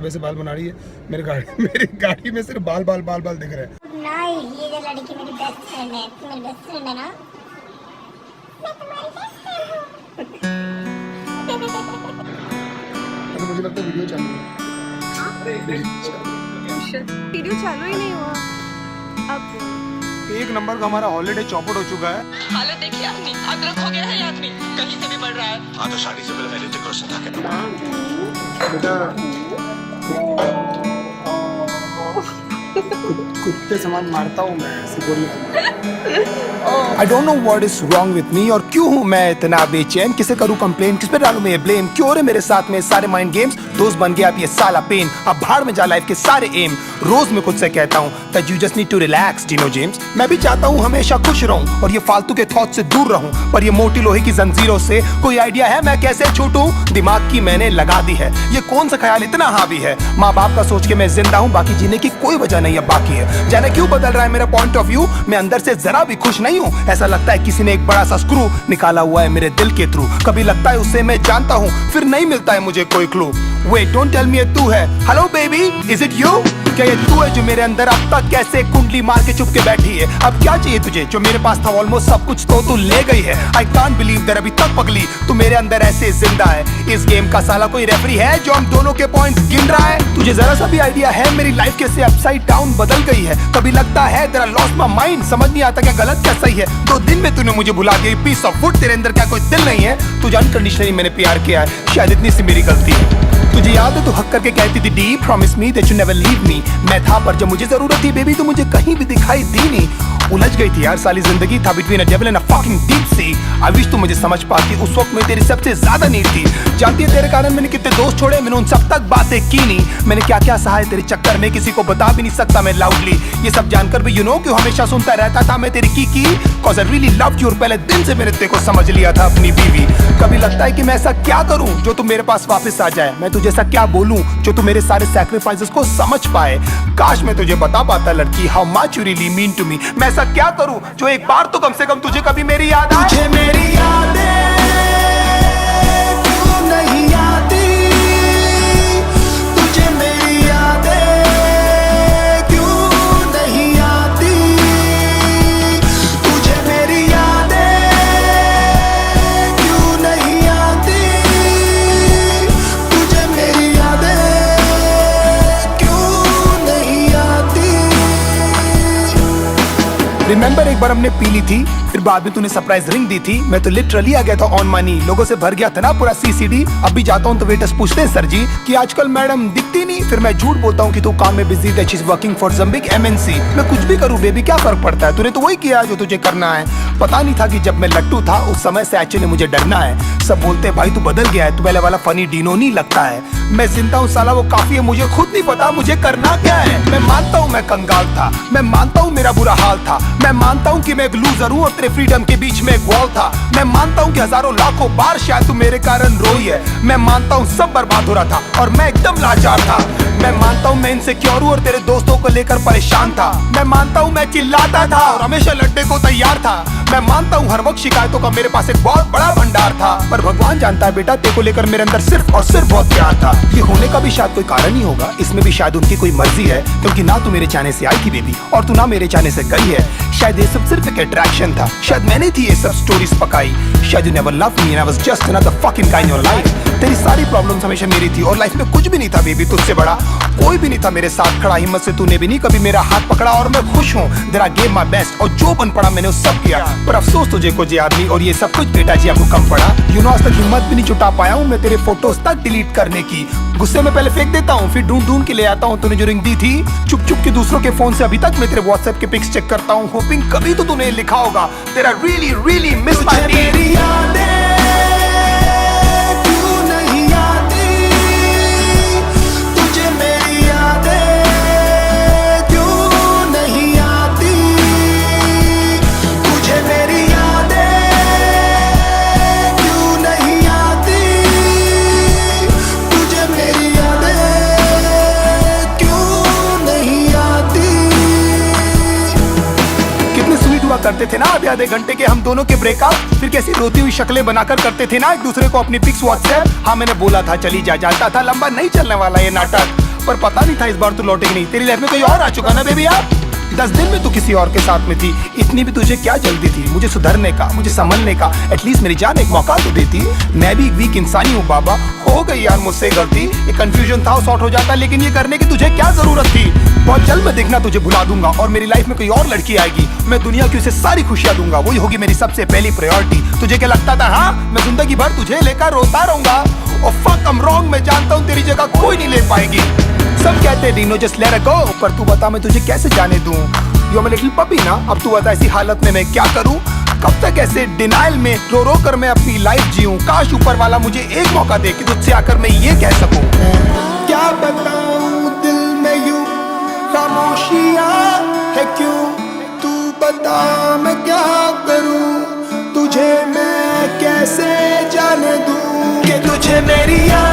सुबह से बाल बना रही है। मेरी गाड़ी में सिर्फ बाल बाल बाल बाल दिख रहे हैं। नहीं, ये जो लड़की मेरी बेस्ट फ्रेंड है, तू मेरी बेस्ट फ्रेंड है ना? मैं तुम्हारी बेस्ट फ्रेंड हूँ। तो मुझे लगता है वीडियो चालू है। वीडियो चालू ही नहीं हुआ। अब एक नंबर का हमारा हॉलीडे चौपट हो चुका है। हालत देखिए आदमी, अदरक हो गया है ये आदमी, कहीं से भी बढ़ रहा है। हाँ तो शादी से पहले मैं ऋतिक रोशन था क्या? बेटा कुत्ते समान मारता हूँ मैं, ऐसे बोलिए। I don't know what is wrong with me और क्यों हूँ मैं इतना बेचैन, किसे करूँ कंप्लेन, किस पे डालूं मैं ब्लेम, क्यों हो रहे मेरे साथ में सारे माइंड गेम्स, दोस्त बन गया अब ये साला पेन, अब भाड़ में जा लाइफ के सारे एम। रोज मैं खुद से कहता हूँ that you just need to relax, Dino James. मैं भी चाहता हूँ हमेशा खुश रहूं और ये फालतू के थॉट से दूर रहूं, पर ये मोटी लोहे की जंजीरों से कोई आइडिया है मैं कैसे छूटूं? दिमाग की मैंने लगा दी है, ये कौन सा ख्याल इतना हावी है? माँ बाप का सोच के मैं जिंदा हूँ, बाकी जीने की कोई वजह नहीं है बाकी है। जाने क्यों बदल रहा है मेरा पॉइंट ऑफ व्यू, मैं अंदर से जरा भी खुश नहीं हूँ। ऐसा लगता है किसी ने एक बड़ा सा स्क्रू निकाला हुआ है मेरे दिल के थ्रू। कभी लगता है उसे मैं जानता हूँ, फिर नहीं मिलता है मुझे कोई clue. Wait don't tell me ये तू है, hello baby is it you? क्या ये तू है जो मेरे अंदर अब तक कैसे कुंडली मार के चुप के बैठी है? अब क्या चाहिए तुझे? जो मेरे पास था ऑलमोस्ट सब कुछ तो तू ले गई है। आई कांट बिलीव दैट अभी तक पगली तू मेरे अंदर ऐसे जिंदा है। इस गेम का साला कोई रेफरी है जो हम दोनों के पॉइंट्स गिन रहा है? तुझे जरा सा भी आइडिया है मेरी लाइफ कैसे अपसाइड डाउन बदल गई है? कभी लगता है तेरा लॉस्ट माय माइंड, समझ नहीं आता क्या गलत क्या सही है। 2 दिन में तूने मुझे भुला दिया, पीस ऑफ वुड, तेरे अंदर क्या कोई दिल नहीं है? तुझे अनकंडीशनली मैंने प्यार किया है, शायद इतनी सी मेरी गलती है। तुझे याद है तू हक करके कहती थी D promise me that you never leave me. मैं था पर जब मुझे जरूरत थी बेबी तो मुझे कहीं भी दिखाई दी नहीं। उलझ गई थी यार साली जिंदगी, था between a devil and a fucking deep sea. I wish तू मुझे समझ पाती, उस वक्त में तेरी सबसे ज्यादा नीड थी। जानती है तेरे कारण मैंने कितने दोस्त छोड़े, मैंने उन सब तक बातें की नहीं। मैंने क्या क्या सहा है तेरे चक्कर में, किसी को बता भी नहीं सकता मैं लाउडली। ये सब जानकर भी यू नो क्यों हमेशा सुनता रहता था मैं तेरी की cause I really loved you, और पहले दिन से मैंने तेरे को समझ लिया था अपनी बीवी। कभी लगता है कि मैं ऐसा क्या करूं जो तू मेरे पास वापस आ जाए, मैं तुझे ऐसा क्या बोलूं जो तू मेरे सारे सैक्रिफाइसेस को समझ पाए। काश मैं तुझे बता पाता लड़की how much you really mean to me. मैं ऐसा क्या करूं जो एक बार तो कम से कम तुझे कभी मेरी याद आए। तुझे मेरी यादें क्यों नहीं आती, तुझे मेरी यादें क्यों नहीं आती, तुझे मेरी यादें क्यों नहीं आती, तुझे मेरी यादें क्यों नहीं आती। रिमेंबर एक बार हमने पी ली थी, फिर बाद में तूने सरप्राइज रिंग दी थी। मैं तो लिटरली आ गया था ऑन मनी, लोगों से भर गया था ना पूरा सीसीडी। अब भी जाता हूँ तो वेटर्स पूछते हैं सर जी कि आजकल मैडम दिखती नहीं, फिर मैं झूठ बोलता हूँ कि तू काम में busy that she is working for some big MNC. मैं कुछ भी करूँ बेबी क्या फर्क पड़ता है, तूने तो वही किया जो तुझे करना है। पता नहीं था कि जब मैं लट्टू था उस समय से एक्चुअली मुझे डरना है। सब बोलते हैं भाई तू बदल गया है, तू पहले वाला फनी डीनो नहीं लगता है। मैं जिंदा हूँ साला वो काफी है, मुझे खुद नहीं पता मुझे करना क्या है। मैं मानता हूँ मैं कंगाल था, मैं मानता हूँ मेरा बुरा हाल था, मैं मानता हूँ कि मैं एक लूजर हूँ और तेरे फ्रीडम के बीच में एक वॉल था। मैं मानता हूँ कि हजारों लाखों बार शायद तू मेरे कारण रोई है। मैं मानता हूँ सब बर्बाद हो रहा था और मैं एकदम लाचार था। मैं मानता हूँ मैं इनसिक्योर हूँ और तेरे दोस्तों को लेकर परेशान था। मैं मानता हूँ मैं चिल्लाता था और हमेशा लड़ने को तैयार था। मैं मानता हूँ हर वक्त शिकायतों का मेरे पास एक बहुत बड़ा भंडार था, पर भगवान जानता है बेटा तेरे को लेकर मेरे अंदर सिर्फ और सिर्फ बहुत प्यार था। ये होने का भी शायद कोई कारण ही होगा, इसमें भी शायद उनकी कोई मर्जी है, क्योंकि ना तू मेरे चाहने से आई थी बेबी और तू ना मेरे चाहने से गई है। शायद ये सब सिर्फ एक अट्रैक्शन था, शायद मैंने थी ये सब स्टोरीज पकाई। शायद you never loved me and I was just another fucking guy in your life. तेरी सारी प्रॉब्लम्स हमेशा मेरी थी और लाइफ में कुछ भी नहीं था बेबी तुझसे बड़ा। कोई भी नहीं था मेरे साथ खड़ा, हिम्मत से तूने भी नहीं कभी मेरा हाथ पकड़ा और मैं खुश हूँ that I gave my best, और जो बन पड़ा मैंने उस सब किया। पर अफसोस तुझे कुछ याद नहीं और ये सब कुछ बेटा जी आपको कम पड़ा। यू नो आज तक हिम्मत भी नहीं जुटा पाया हूँ मैं तेरे फोटोज तक डिलीट करने की। गुस्से में पहले फेंक देता हूँ फिर ढूंढ ढूंढ के ले आता हूँ। तूने जो रिंग दी थी चुप चुप के दूसरों के फोन से अभी तक मैं तेरे व्हाट्सएप के पिक्स चेक करता हूँ, होपिंग कभी तो तूने लिखा होगा तेरा रियली रियली मिस माय मेरी यादें क्यों नहीं आती, तुझे मेरी यादें क्यों नहीं आती, तुझे मेरी यादें क्यों नहीं आती, तुझे मेरी यादें क्यों नहीं आती। कितने स्वीट हुआ करते थे ना आधे घंटे के हम दोनों के ब्रेकअप, फिर कैसी रोती हुई शक्लें बनाकर करते थे ना एक दूसरे को अपनी पिक्स व्हाट्सएप। हाँ मैंने बोला था चली जा, जाता था लंबा नहीं चलने वाला ये नाटक। पर पता नहीं था इस बार तू लौटेगी नहीं। तेरी लाइफ में कोई और आ चुका ना बेबी यार। 10 दिन में तू किसी और के साथ में थी, इतनी भी तुझे क्या जल्दी थी मुझे सुधरने का, मुझे संभलने का। एटलीस्ट मेरी जान एक मौका तो देती। मैं भी एक वीक इंसान ही हूँ बाबा, हो गई यार मुझसे गलती। ये कंफ्यूजन था वो सॉर्ट हो जाता, लेकिन ये करने की तुझे क्या जरूरत थी। बहुत जल्द मैं देखना तुझे भुला दूंगा और मेरी लाइफ में कोई और लड़की आएगी, मैं दुनिया की उसे सारी खुशियां दूंगा, वही होगी मेरी सबसे पहली प्रायोरिटी। तुझे क्या लगता था हाँ मैं जिंदगी भर तुझे लेकर रोता रहूंगा? और फक आई एम रॉन्ग, मैं जानता हूँ तेरी जगह कोई नहीं ले पाएगी। सब कहते Dino just let it go, पर तू बता मैं तुझे कैसे जाने दूं। यू आर लिटिल पपी ना, अब तू बता ऐसी हालत में मैं क्या करूं? कब तक ऐसे डिनाइल में रो रो कर मैं अपनी लाइफ जीऊं? काश ऊपर वाला मुझे एक मौका दे कि तुझसे आकर मैं ये कह सकूं। क्या बताऊं दिल में यूं खामोशियां है क्यों? तू बता मैं क्या करूं, तुझे मैं कैसे जाने दूं कि तुझे मेरी याद